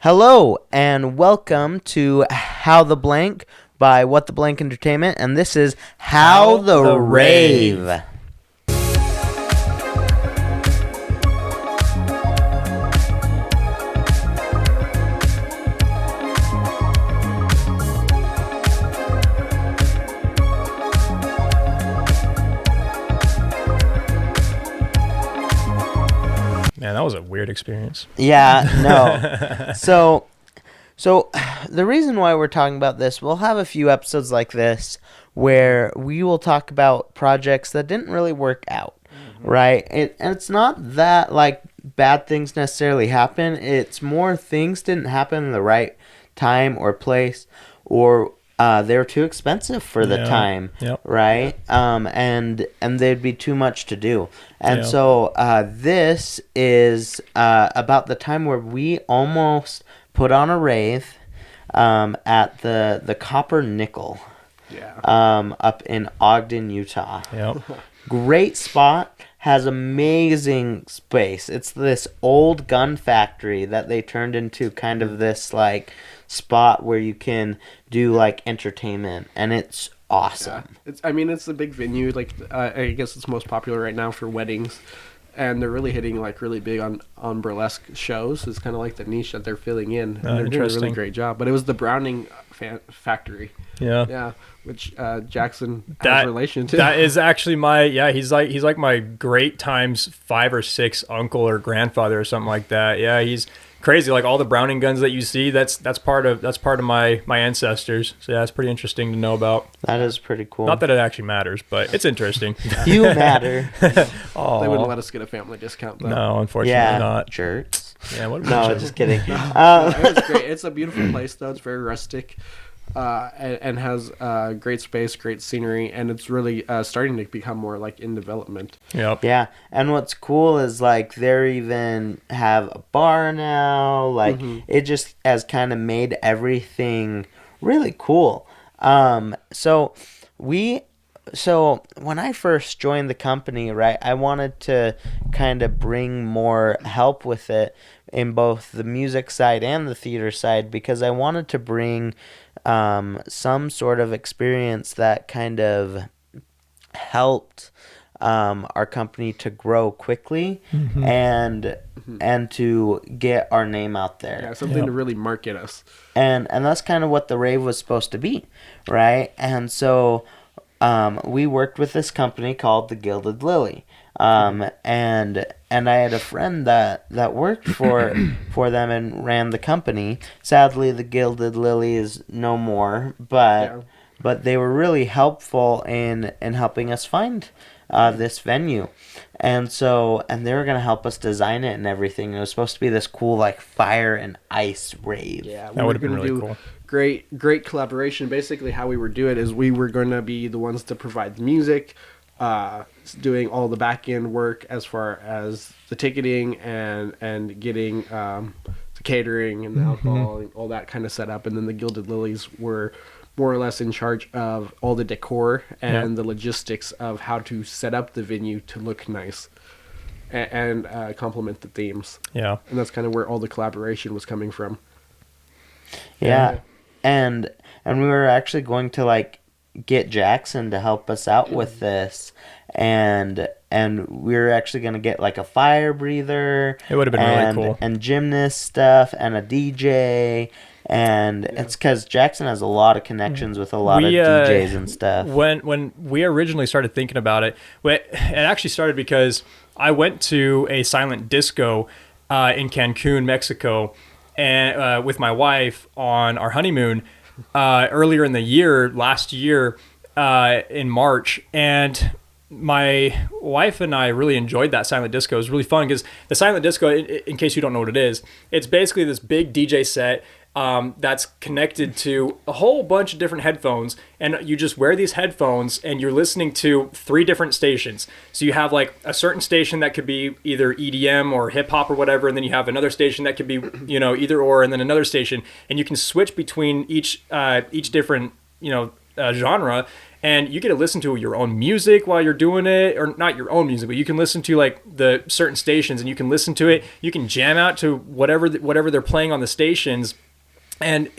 Hello and welcome to How the Blank by What the Blank Entertainment, and this is How the Rave. Man, that was a weird experience. Yeah, no. So the reason why we're talking about this, we'll have a few episodes like this where we will talk about projects that didn't really work out, right? And it's not that like bad things necessarily happen. It's more things didn't happen in the right time or place, or they were too expensive for the time, right? And there'd be too much to do. And so this is about the time where we almost put on a rave at the Copper Nickel up in Ogden, Utah. Yep. Great spot. Has amazing space. It's this old gun factory that they turned into kind of this like spot where you can do like entertainment, and it's awesome. Yeah. It's a big venue. Like I guess it's most popular right now for weddings, and they're really hitting like really big on burlesque shows. It's kind of like the niche that they're filling in, and they're doing a really great job. But it was the Browning factory. Yeah. Which Jackson has a relation to. That is actually he's like my great times 5 or 6 uncle or grandfather or something like that. Yeah, he's crazy. Like all the Browning guns that you see, that's part of my ancestors. So yeah, it's pretty interesting to know about. That is pretty cool. Not that it actually matters, but it's interesting. You matter. They wouldn't let us get a family discount though. No, unfortunately not. Jerks. Yeah, what no, just kidding. It's great. It's a beautiful place though. It's very rustic. And has great space, great scenery, and it's really starting to become more like in development. Yep. Yeah, and what's cool is like they even have a bar now. Like it just has kind of made everything really cool. So when I first joined the company, right, I wanted to kind of bring more help with it in both the music side and the theater side, because I wanted to bring some sort of experience that kind of helped our company to grow quickly and to get our name out there. Yeah, something to really market us. And that's kind of what the Rave was supposed to be, right? And so we worked with this company called the Gilded Lily. And I had a friend that worked for them and ran the company. Sadly, the Gilded Lily is no more, but they were really helpful in helping us find this venue. And they were going to help us design it and everything. It was supposed to be this cool like fire and ice rave. Yeah, that would have been really cool. Great collaboration. Basically, how we would do it is we were going to be the ones to provide the music, doing all the back end work as far as the ticketing and getting the catering and the alcohol and all that kind of set up. And then the Gilded Lilies were more or less in charge of all the decor and the logistics of how to set up the venue to look nice and complement the themes. Yeah. And that's kind of where all the collaboration was coming from. Yeah. And we were actually going to like get Jackson to help us out with this, and we were actually going to get like a fire breather. It would have been really cool. And gymnast stuff and a DJ. And it's because Jackson has a lot of connections with a lot of DJs and stuff. When we originally started thinking about it, it actually started because I went to a silent disco in Cancun, Mexico, and with my wife on our honeymoon earlier in the year, last year in March. And my wife and I really enjoyed that silent disco. It was really fun because the silent disco, in case you don't know what it is, it's basically this big DJ set that's connected to a whole bunch of different headphones, and you just wear these headphones and you're listening to 3 different stations. So you have like a certain station that could be either EDM or hip hop or whatever, and then you have another station that could be either or, and then another station, and you can switch between each different genre. and you get to listen to your own music while you're doing it, or not your own music, but you can listen to like the certain stations, and you can listen to it. You can jam out to whatever they're playing on the stations, and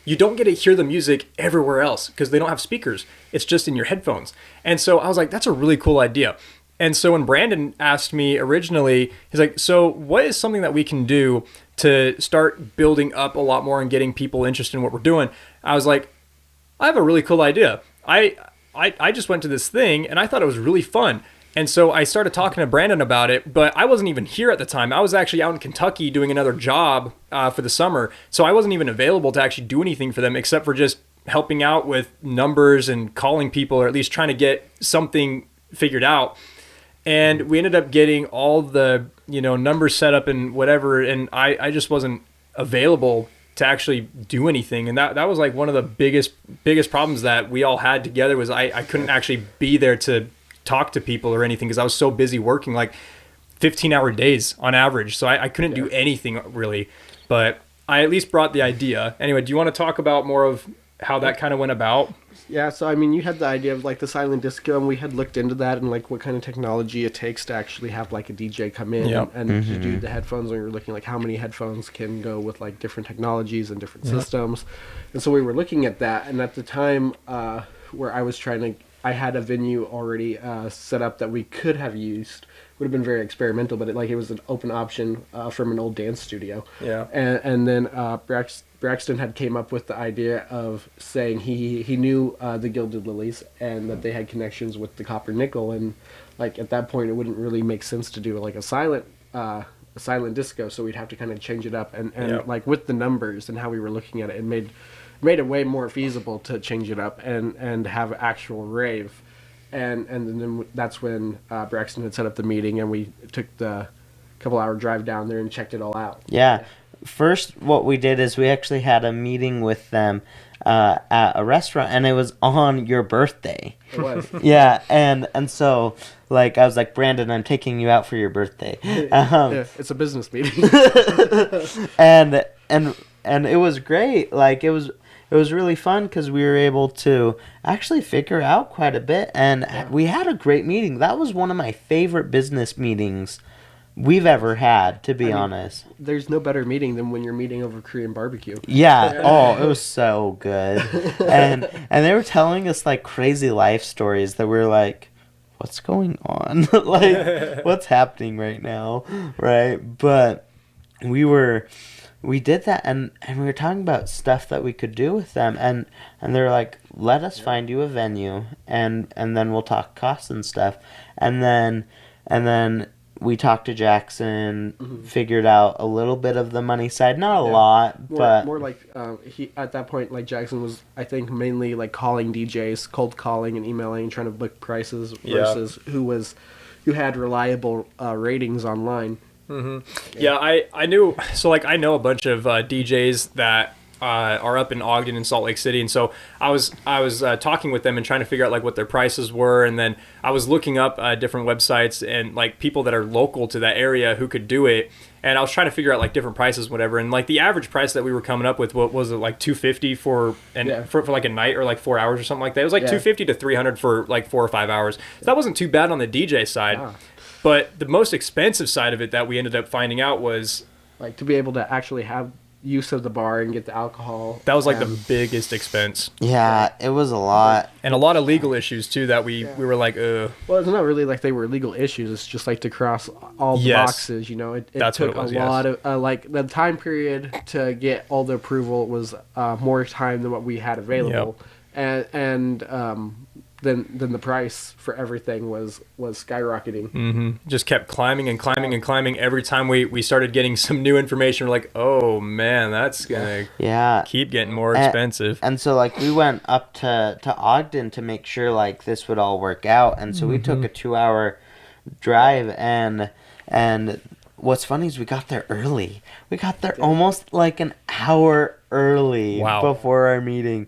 you don't get to hear the music everywhere else because they don't have speakers. It's just in your headphones. And so I was like, that's a really cool idea. And so when Brandon asked me originally, he's like, so what is something that we can do to start building up a lot more and getting people interested in what we're doing? I was like, I have a really cool idea. I just went to this thing and I thought it was really fun. And so I started talking to Brandon about it, but I wasn't even here at the time. I was actually out in Kentucky doing another job for the summer. So I wasn't even available to actually do anything for them except for just helping out with numbers and calling people, or at least trying to get something figured out. And we ended up getting all the, numbers set up and whatever. And I just wasn't available to actually do anything. And that was like one of the biggest problems that we all had together was I couldn't actually be there to talk to people or anything because I was so busy working like 15-hour days on average. So I couldn't do anything really, but I at least brought the idea. Anyway, do you want to talk about more of how that kind of went about? Yeah, so I mean, you had the idea of like the silent disco, and we had looked into that and like what kind of technology it takes to actually have like a DJ come in and to do the headphones. And we were looking like how many headphones can go with like different technologies and different systems. And so we were looking at that, and at the time where I had a venue already set up that we could have used. Would have been very experimental, but it was an open option from an old dance studio. Yeah. And then Braxton had came up with the idea of saying he knew the Gilded Lilies and that they had connections with the Copper Nickel, and like at that point it wouldn't really make sense to do like a silent disco, so we'd have to kind of change it up and like with the numbers and how we were looking at it, it made it way more feasible to change it up and have actual rave. And then that's when Braxton had set up the meeting, and we took the couple-hour drive down there and checked it all out. Yeah. First, what we did is we actually had a meeting with them at a restaurant, and it was on your birthday. It was. Yeah, and so, like, I was like, Brandon, I'm taking you out for your birthday. Yeah, it's a business meeting. and it was great. Like, it was really fun because we were able to actually figure out quite a bit, and we had a great meeting. That was one of my favorite business meetings we've ever had, to be honest. There's no better meeting than when you're meeting over Korean barbecue. Yeah. Oh, it was so good. And they were telling us like crazy life stories that we're like, what's going on? Like, what's happening right now? Right? But we did that, and we were talking about stuff that we could do with them, and they were like, let us find you a venue, and then we'll talk costs and stuff, and then we talked to Jackson, figured out a little bit of the money side, not a lot, but more like he at that point, like Jackson was, I think, mainly like calling DJs, cold calling and emailing, trying to book prices versus who had reliable ratings online. Yeah, I knew. So like I know a bunch of DJs that are up in Ogden and Salt Lake City, and so I was talking with them and trying to figure out like what their prices were, and then I was looking up different websites and like people that are local to that area who could do it, and I was trying to figure out like different prices, whatever, and like the average price that we were coming up with, what was it, like $250 for like a night or like 4 hours or something like that. It was like $250 to $300 for like 4 or 5 hours. So that wasn't too bad on the DJ side. Yeah. But the most expensive side of it that we ended up finding out was like to be able to actually have use of the bar and get the alcohol. That was like the biggest expense. Yeah, it was a lot. And a lot of legal issues too that we were like, ugh. Well, it's not really like they were legal issues. It's just like to cross all the boxes, you know. It took a lot of, like the time period to get all the approval was more time than what we had available. Yep. And then the price for everything was skyrocketing. Mm-hmm. Just kept climbing and climbing and climbing. Every time we started getting some new information, we're like, oh man, that's gonna keep getting more expensive. And so like we went up to Ogden to make sure like this would all work out. And so we took a 2-hour drive, and what's funny is we got there early. We got there almost like an hour early before our meeting.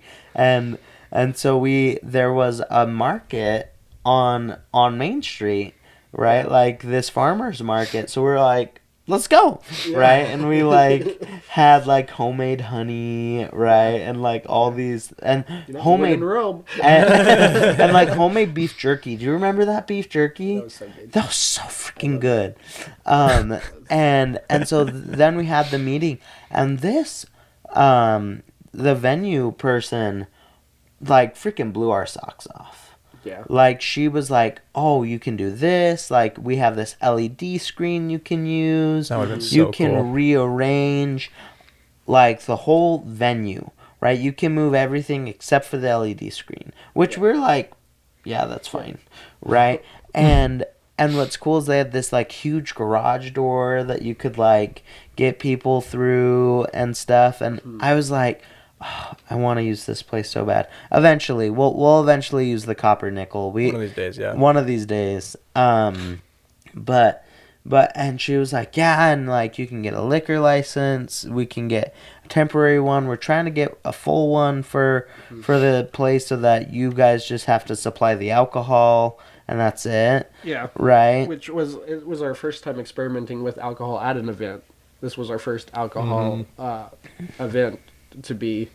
And so there was a market on Main Street, right? Like this farmer's market. So we're like, let's go, right? And we like had like homemade honey, right? And like all these and homemade in Rome. and like homemade beef jerky. Do you remember that beef jerky? That was so good. That was so freaking good. And so then we had the meeting, and this the venue person like freaking blew our socks off. Yeah. Like, she was like, oh, you can do this. Like, we have this LED screen you can use. That would've been You so can cool. rearrange, like, the whole venue, right? You can move everything except for the LED screen, which we're like, yeah, that's fine, right? And what's cool is they had this, like, huge garage door that you could, like, get people through and stuff. And I was like, oh, I want to use this place so bad. Eventually, we'll eventually use the copper nickel. One of these days, yeah. One of these days. But and she was like, yeah, and like you can get a liquor license. We can get a temporary one. We're trying to get a full one for the place so that you guys just have to supply the alcohol and that's it. Yeah. Right. Which was our first time experimenting with alcohol at an event. This was our first alcohol event, to be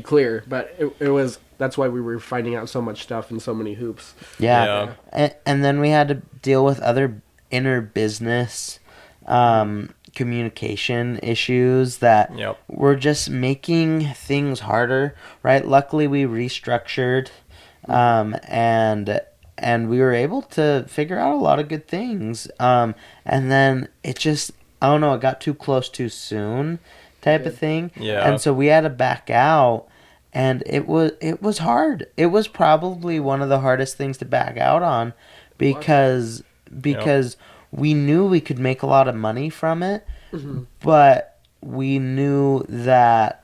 clear, but it was, that's why we were finding out so much stuff and so many hoops. Yeah. And then we had to deal with other inner business communication issues that were just making things harder, right? Luckily we restructured and we were able to figure out a lot of good things. And then it just, I don't know, it got too close too soon type of thing. Yeah. And so we had to back out, and it was hard. It was probably one of the hardest things to back out on because we knew we could make a lot of money from it, but we knew that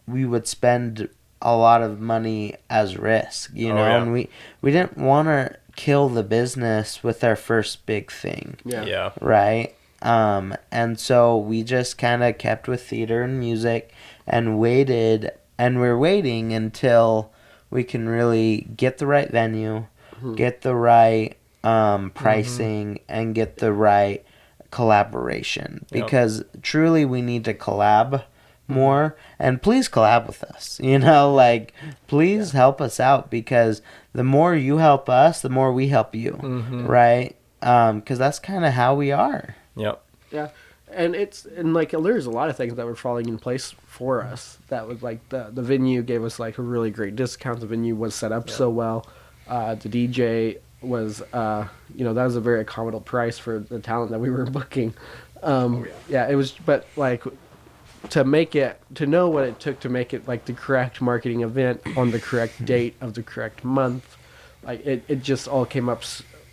we would spend a lot of money as risk, you know, and we didn't want to kill the business with our first big thing. Yeah. Right? And so we just kind of kept with theater and music and waited, and we're waiting until we can really get the right venue, get the right pricing, and get the right collaboration. Because truly we need to collab more, and please collab with us, you know, like please help us out, because the more you help us, the more we help you, right? Because that's kind of how we are. Yep. Yeah. And there's a lot of things that were falling in place for us. That was like the venue gave us like a really great discount. The venue was set up so well. The DJ was, that was a very accommodative price for the talent that we were booking. It was, but like to know what it took to make it like the correct marketing event on the correct date of the correct month, like it just all came up.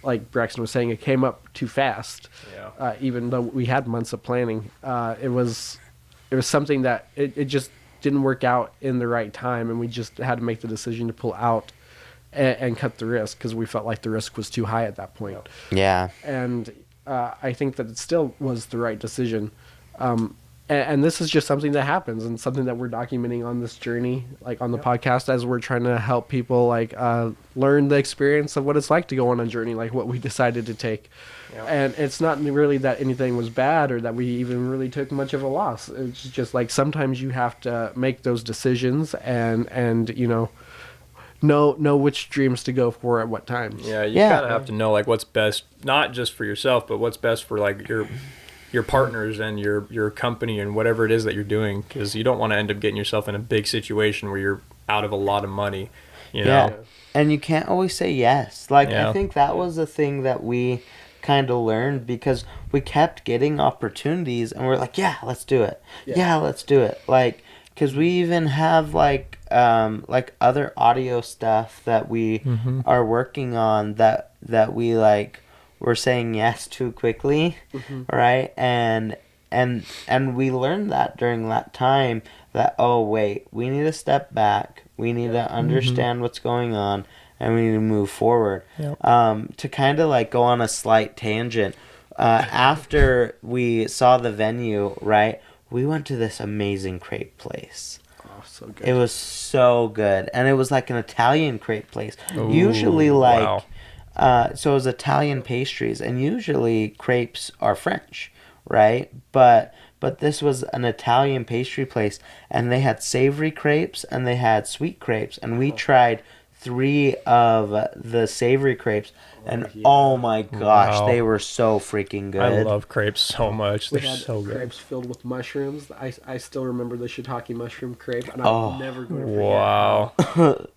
Like Braxton was saying, it came up too fast. Yeah. Even though we had months of planning, it was something that it just didn't work out in the right time, and we just had to make the decision to pull out and cut the risk, because we felt like the risk was too high at that point. Yeah. And I think that it still was the right decision. And this is just something that happens, and something that we're documenting on this journey, like on the podcast, as we're trying to help people like learn the experience of what it's like to go on a journey, like what we decided to take. And it's not really that anything was bad or that we even really took much of a loss. It's just like sometimes you have to make those decisions and know which dreams to go for at what times. Yeah, you kind of have to know like what's best, not just for yourself, but what's best for like your partners and your company and whatever it is that you're doing, because you don't want to end up getting yourself in a big situation where you're out of a lot of money, you know? And you can't always say yes. Like, I think that was a thing that we kind of learned, because we kept getting opportunities and we're like, yeah, let's do it. Yeah, let's do it. Like, because we even have like other audio stuff that we are working on that we like, we're saying yes too quickly, right? And we learned that during that time that, oh wait, we need to step back, we need to understand what's going on, and we need to move forward. To kind of like go on a slight tangent, after we saw the venue, right, we went to this amazing crepe place. Oh, so good. It was so good, and it was like an Italian crepe place. Usually like so it was Italian pastries, and usually crepes are French, right? But this was an Italian pastry place, and they had savory crepes and they had sweet crepes, and we tried 3 of the savory crepes, and oh my gosh, Wow. they were so freaking good. I love crepes so much. We They're had so good. crepes filled with mushrooms. I still remember the shiitake mushroom crepe, and Oh. I'm never going to forget. Wow.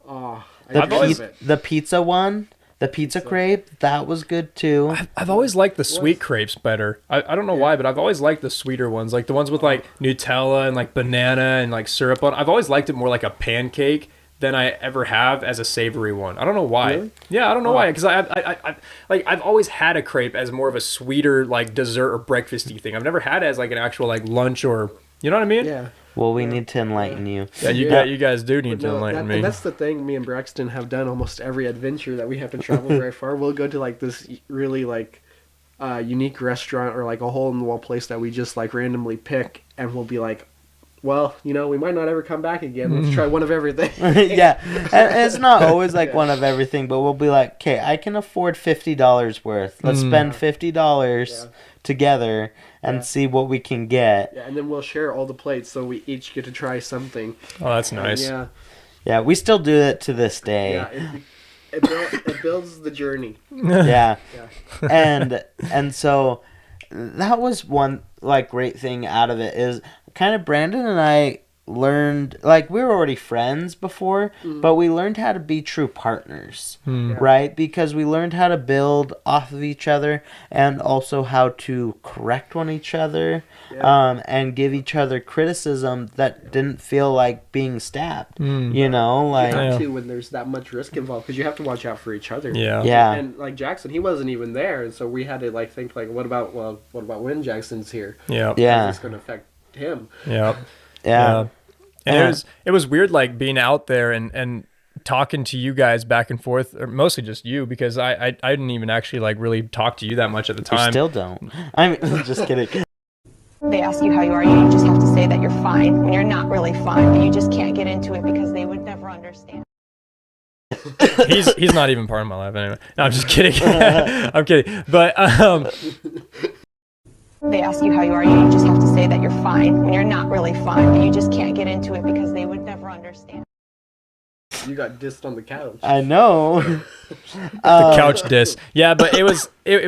Oh, I The, I've always- love it. the pizza one, the pizza crepe, that was good too. I've always liked the sweet crepes better. I don't know why, but I've always liked the sweeter ones, like the ones with like Nutella and like banana and like syrup on. I've always liked it more like a pancake than I ever have as a savory one. I don't know why. Really? Yeah, I don't know why. Because I've always had a crepe as more of a sweeter like dessert or breakfasty thing. I've never had it as like an actual like lunch or you know what I mean? Yeah. Well, we need to enlighten you. Yeah, you guys do need But to no, enlighten me. and that's the thing. Me and Braxton have done almost every adventure that we have to travel very far. We'll go to like this really like unique restaurant or like a hole in the wall place that we just like randomly pick, and we'll be like, well, you know, we might not ever come back again. Let's try one of everything. Yeah, and it's not always like one of everything, but we'll be like, okay, I can afford $50 worth. Let's spend $50 together and see what we can get. Yeah, and then we'll share all the plates, so we each get to try something. Oh, that's nice. Yeah, Yeah, we still do it to this day. yeah. It builds the journey. Yeah. Yeah. And so that was one like great thing out of it is kind of Brandon and I learned, like, we were already friends before, but we learned how to be true partners, right? Because we learned how to build off of each other and also how to correct one each other, and give each other criticism that didn't feel like being stabbed, you know, like, You have to when there's that much risk involved, because you have to watch out for each other. Yeah. yeah, And like Jackson, he wasn't even there, and so we had to like think like, what about when Jackson's here? Yeah. yeah, How's this going to affect him? Yeah. yeah, And Yeah. it was weird like being out there and talking to you guys back and forth, or mostly just you, because I didn't even actually like really talk to you that much at the we time. still don't. I mean, just kidding. They ask you how you are, you just have to say that you're fine when you're not really fine, but you just can't get into it because they would never understand. he's not even part of my life anyway. No, I'm just kidding. I'm kidding. But They ask you how you are, you just have to say that you're fine when you're not really fine, but you just can't get into it because they would never understand. You got dissed on the couch. I know. the couch diss. Yeah, but it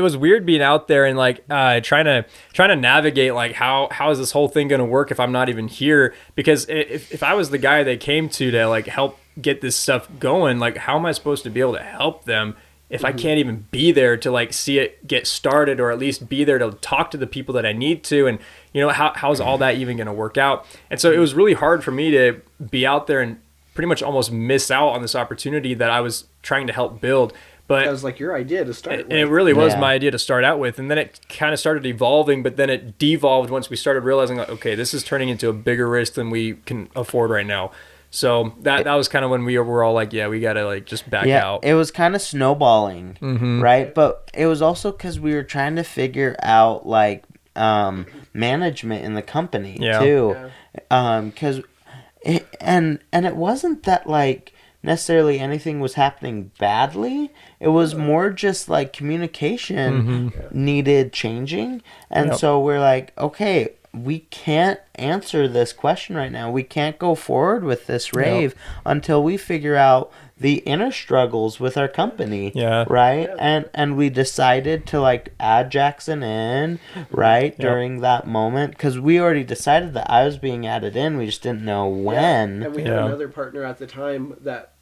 was weird being out there and like trying to navigate like how is this whole thing gonna work if I'm not even here? Because if I was the guy they came to like help get this stuff going, like how am I supposed to be able to help them if I can't even be there to like see it get started, or at least be there to talk to the people that I need to? And you know, how's all that even gonna work out? And so it was really hard for me to be out there and pretty much almost miss out on this opportunity that I was trying to help build. But That was like your idea to start and it with. really was Yeah. my idea to start out with, and then it kind of started evolving, but then it devolved once we started realizing like, okay, this is turning into a bigger risk than we can afford right now. So that was kind of when we were all like, yeah, we gotta like just back out. It was kind of snowballing, right? But it was also because we were trying to figure out like management in the company Yeah. too, because and it wasn't that like necessarily anything was happening badly. It was more just like communication needed changing, and Yep. so we're like, okay, we can't answer this question right now. We can't go forward with this rave until we figure out the inner struggles with our company. Yeah. Right? And we decided to like add Jackson in, right, during that moment, because we already decided that I was being added in. We just didn't know when. And we had another partner at the time that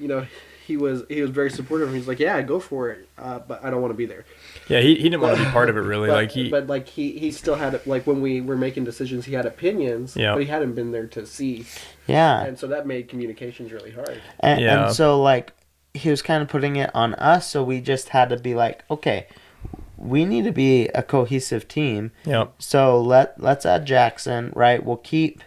you know, he was very supportive. He's like, yeah, go for it, but I don't want to be there. Yeah, he didn't want to be part of it really. But he still had, like, when we were making decisions, he had opinions, Yeah. but he hadn't been there to see, Yeah. and so that made communications really hard. And so like he was kind of putting it on us, so we just had to be like, okay, we need to be a cohesive team. Yep. So let's add Jackson, right? We'll keep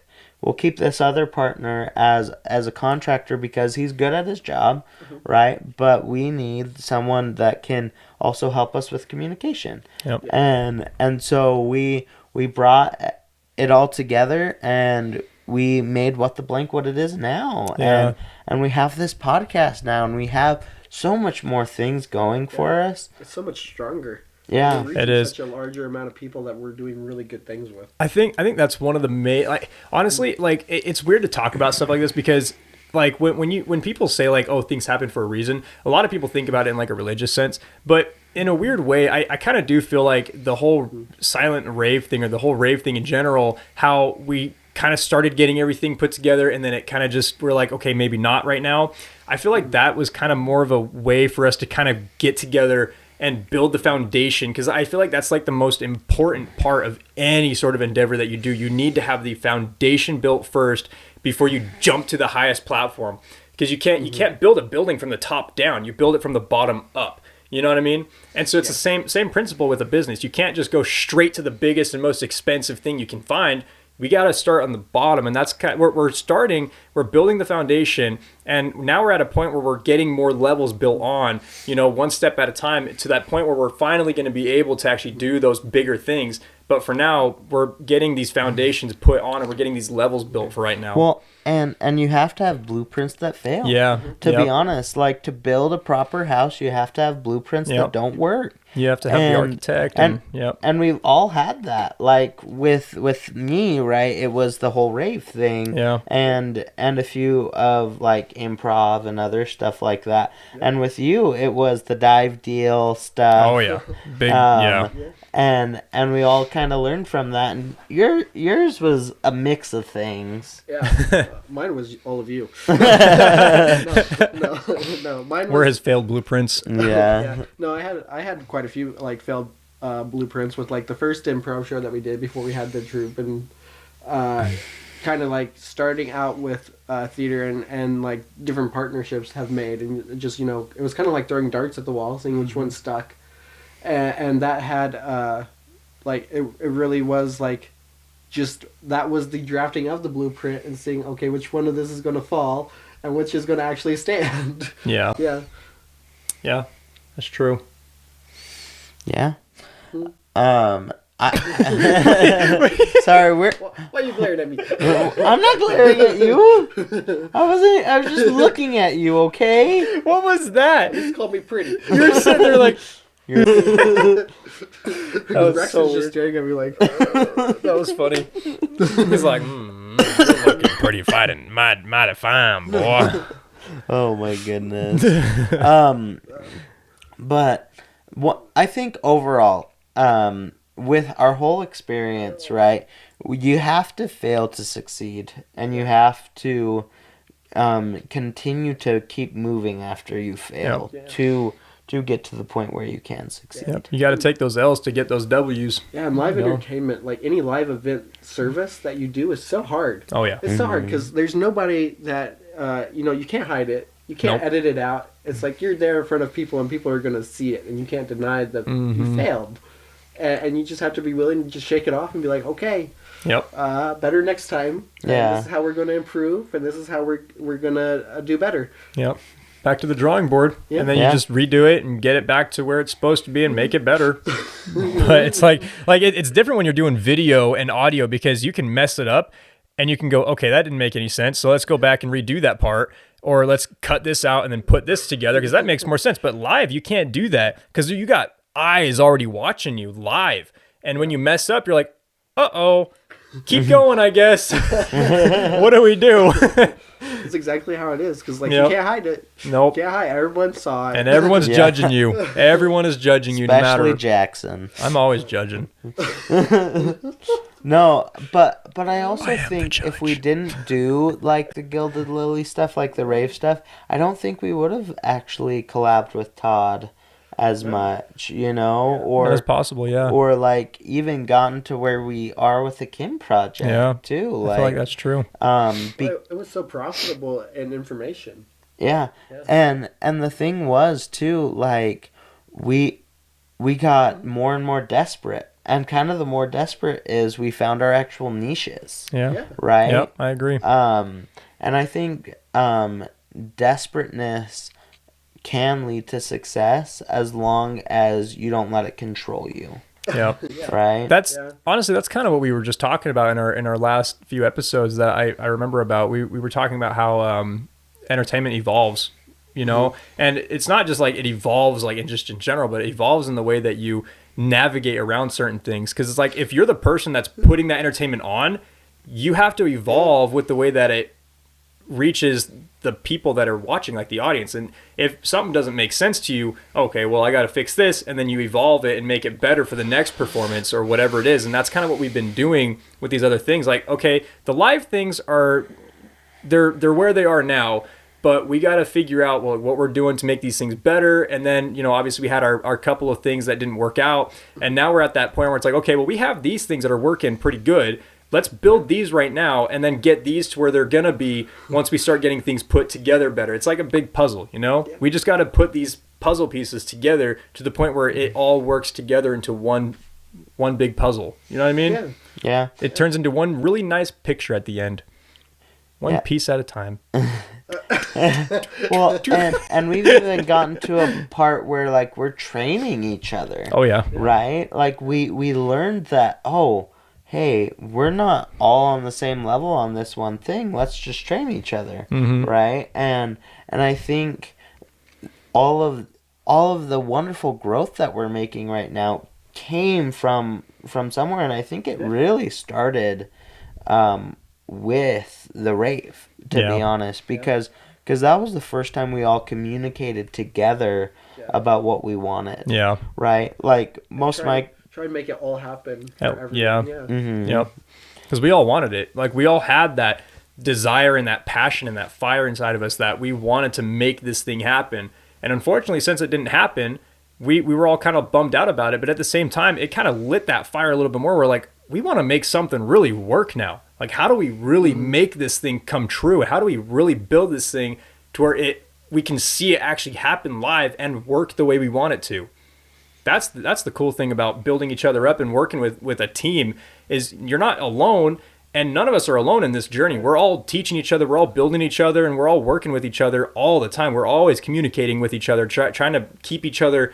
this other partner as a contractor because he's good at his job, right? But we need someone that can also help us with communication. Yep. And so we brought it all together and we made what it is now. Yeah. And we have this podcast now, and we have so much more things going for us. It's so much stronger. Yeah. We're reaching It is. such a larger amount of people that we're doing really good things with. I think that's one of the main, like, honestly, like, it's weird to talk about stuff like this because, like, when people say, like, oh, things happen for a reason, a lot of people think about it in, like, a religious sense, but in a weird way, I kind of do feel like the whole silent rave thing, or the whole rave thing in general, how we kind of started getting everything put together, and then it kind of just, we're like, okay, maybe not right now. I feel like that was kind of more of a way for us to kind of get together and build the foundation, because I feel like that's like the most important part of any sort of endeavor that you do. You need to have the foundation built first before you jump to the highest platform, because you can't build a building from the top down. You build it from the bottom up. You know what I mean? And so it's the same principle with a business. You can't just go straight to the biggest and most expensive thing you can find. We got to start on the bottom, and that's kind of, we're building the foundation, and now we're at a point where we're getting more levels built on, one step at a time, to that point where we're finally going to be able to actually do those bigger things. But for now, we're getting these foundations put on, and we're getting these levels built for right now. Well, and you have to have blueprints that fail. Yeah. To be honest, like, to build a proper house, you have to have blueprints that don't work. You have to have the architect, and we've all had that. Like with me, right? It was the whole rave thing, and a few of like improv and other stuff like that. And with you, it was the dive deal stuff. Oh yeah, big And we all kind of learned from that. And yours was a mix of things. Yeah, mine was all of you. No, mine was... We're his failed blueprints. Yeah. No, I had quite a few like failed blueprints with like the first improv show that we did before we had the troupe, and kind of like starting out with theater and like different partnerships have made, and just it was kind of like throwing darts at the wall, seeing which one stuck, and that had like it really was like just that was the drafting of the blueprint and seeing, okay, which one of this is going to fall and which is going to actually stand. Yeah, that's true. Yeah. Sorry, Why are you glaring at me? I'm not glaring at you. I was just looking at you, okay? What was that? Just call me pretty. You're sitting there like... That was Rex so was weird. just staring at me like... That was funny. He's like, you're looking pretty fighting, mighty fine, boy. Oh my goodness. But what I think overall, with our whole experience, right, you have to fail to succeed, and you have to continue to keep moving after you fail to get to the point where you can succeed. Yep. You got to take those L's to get those W's. Yeah, and live entertainment, like any live event service that you do, is so hard. Oh yeah, it's so hard because there's nobody that you can't hide it. You can't edit it out. It's like you're there in front of people, and people are going to see it, and you can't deny that you failed. And you just have to be willing to just shake it off and be like, okay, better next time. Yeah, this is how we're going to improve, and this is how we're going to do better. Yep. Back to the drawing board, and then you just redo it and get it back to where it's supposed to be and make it better. But it's like it's different when you're doing video and audio, because you can mess it up and you can go, okay, that didn't make any sense, so let's go back and redo that part, or let's cut this out and then put this together because that makes more sense. But live, you can't do that because you got eyes already watching you live, and when you mess up, you're like, uh-oh, keep going, I guess. What do we do? It's exactly how it is, because you can't hide it. Nope. You can't hide. Everyone saw it. And everyone's judging you. Everyone is judging you, no matter. Especially Jackson. I'm always judging. No, but I also think if we didn't do like the Gilded Lily stuff, like the rave stuff, I don't think we would have actually collabed with Todd as much, or that's possible, or like even gotten to where we are with the Kim project too. Like, I feel like that's true. It was so profitable in information. Yeah. And the thing was too, like we got more and more desperate, and kind of the more desperate is we found our actual niches. Yeah. Right. Yep, I agree. And I think desperateness can lead to success as long as you don't let it control you. Yeah. Right? Honestly, that's kind of what we were just talking about in our last few episodes that I remember about. We were talking about how entertainment evolves, and it's not just like it evolves like in general, but it evolves in the way that you navigate around certain things. Because it's like, if you're the person that's putting that entertainment on, you have to evolve with the way that it reaches the people that are watching, like the audience. And if something doesn't make sense to you, okay, well, I got to fix this, and then you evolve it and make it better for the next performance or whatever it is. And that's kind of what we've been doing with these other things. Like, okay, the live things are they're where they are now, but we got to figure out what we're doing to make these things better. And then, you know, obviously we had our couple of things that didn't work out, and now we're at that point where it's like, okay, well, we have these things that are working pretty good. Let's build these right now and then get these to where they're going to be once we start getting things put together better. It's like a big puzzle, you know? We just got to put these puzzle pieces together to the point where it all works together into one big puzzle. You know what I mean? Yeah. It turns into one really nice picture at the end. One piece at a time. Well, and we've even gotten to a part where, like, we're training each other. Oh, yeah. Right? Like, we learned that, hey, we're not all on the same level on this one thing. Let's just train each other, right? And I think all of the wonderful growth that we're making right now came from somewhere, and I think it really started with the Rave, to be honest, because that was the first time we all communicated together about what we wanted. Yeah. Right? Like, most of my... Try and make it all happen for everyone. Yeah. Yep. Because we all wanted it. Like, we all had that desire and that passion and that fire inside of us that we wanted to make this thing happen. And unfortunately, since it didn't happen, we were all kind of bummed out about it. But at the same time, it kind of lit that fire a little bit more. We're like, we want to make something really work now. Like, how do we really make this thing come true? How do we really build this thing to where we can see it actually happen live and work the way we want it to? That's the cool thing about building each other up and working with a team, is you're not alone, and none of us are alone in this journey. We're all teaching each other, we're all building each other, and we're all working with each other all the time. We're always communicating with each other, trying to keep each other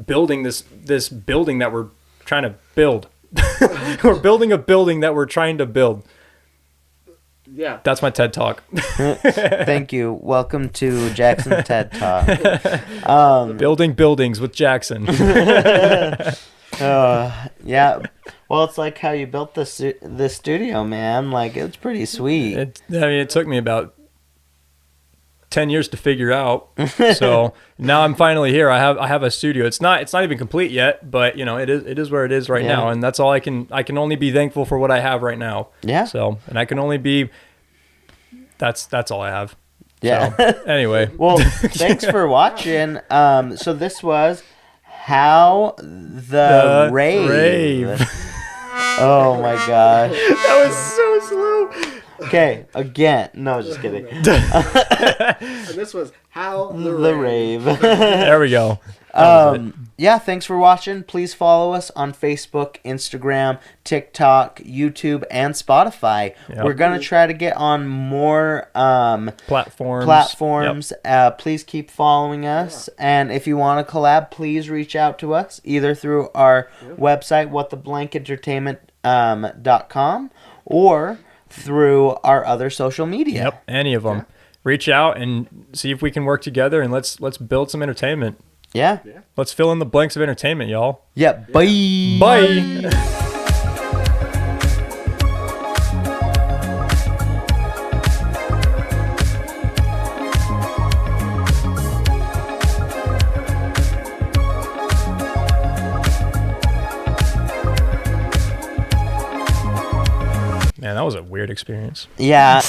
building this building that we're trying to build. We're building a building that we're trying to build. Yeah. That's my TED Talk. Thank you. Welcome to Jackson TED Talk. Building buildings with Jackson. Yeah. Well, it's like how you built the studio, man. Like, it's pretty sweet. It took me about 10 years to figure out. So now I'm finally here. I have a studio. It's not even complete yet, but you know, it is where it is right now, and that's all I can only be thankful for what I have right now. Yeah. So, and I can only be that's all I have. Yeah. So, anyway. Well, thanks for watching. So this was How the Rave. Oh my gosh. That was so slow. Okay, again. No, just kidding. And this was How the Rave. There we go. Yeah, thanks for watching. Please follow us on Facebook, Instagram, TikTok, YouTube, and Spotify. Yep. We're going to try to get on more platforms. Yep. Please keep following us. Yeah. And if you want to collab, please reach out to us either through our website, whattheblankentertainment.com, or through our other social media. Yep, any of them. Yeah. Reach out and see if we can work together, and let's build some entertainment. Yeah. Let's fill in the blanks of entertainment, y'all. Yeah. Bye. Bye. Man, that was a weird experience. Yeah.